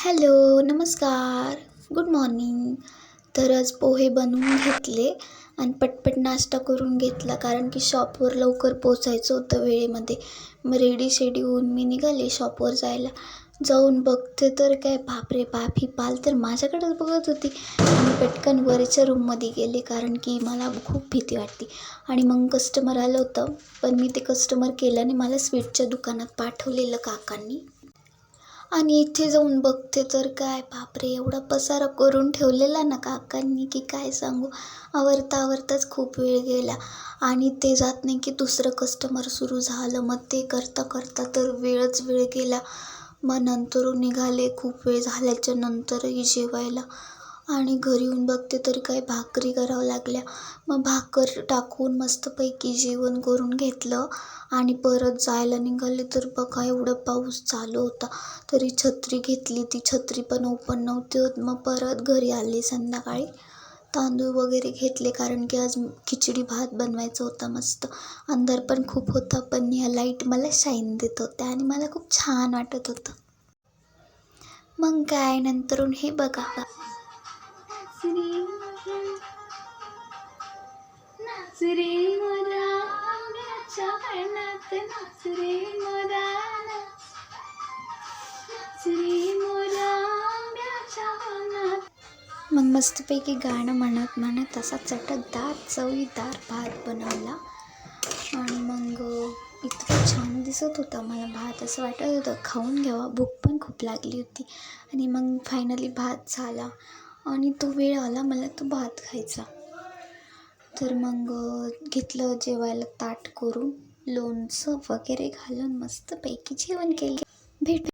Hello, नमस्कार, good morning. तर आज पोहे बनवून घेतले आणि पटपट नाश्ता करून घेतला, कारण की शॉपवर लवकर पोचायचं होतं वेळेमध्ये. मग रेडी होऊन मी निघाले शॉपवर जायला. जाऊन बघते तर काय, बापरे बाप, ही पाल तर माझ्याकडेच बघत होती. मी पटकन वरच्या रूममध्ये गेले, कारण की मला खूप भीती वाटते. आणि मग कस्टमर आलं होतं, पण मी ते कस्टमर केल्याने मला स्वीटच्या दुकानात पाठवलेलं काकांनी. आणि इथे जाऊन बघते तर काय, बापरे, एवढा पसारा करून ठेवलेला ना काकांनी की काय सांगू. आवरताच खूप वेळ गेला आणि ते जात नाही की दुसरं कस्टमर सुरू झालं. मग ते करता तर वेळ गेला. मग नंतर निघाले खूप वेळ झाल्याच्या नंतरही जेवायला. आणि घरी येऊन बघते तर काय, भाकरी करावं लागल्या. मग भाकर टाकून मस्तपैकी जेवण करून घेतलं आणि परत जायला निघाले तर बघा, एवढं पाऊस चालू होता. तरी छत्री घेतली, ती छत्री पण ओपन नव्हती होत. मग परत घरी आले संध्याकाळी. तांदूळ वगैरे घेतले, कारण की आज खिचडी भात बनवायचा होता मस्त. अंधार पण खूप होता, पण ह्या लाईट मला शाईन देत होत्या आणि मला खूप छान वाटत होतं. मग काय, नंतरून हे बघा, नाच रे मोरा आंब्याच्या वनात, नाच रे मोरा, नाच रे मोरा आंब्याच्या वनात. मग मस्तपैकी गाणं म्हणत असा चटकदार चवीदार भात बनवला. आणि मग इतकं छान दिसत होता मला भात, असं वाटत होतं खाऊन घ्यावा. भूक पण खूप लागली होती. आणि मग फायनली भात झाला आणि तो वेळ आला मला तो भात खायचा. तर मग घेतलं जेवायला ताट करून, लोणचं वगैरे घालून मस्तपैकी जेवण केलं. भेट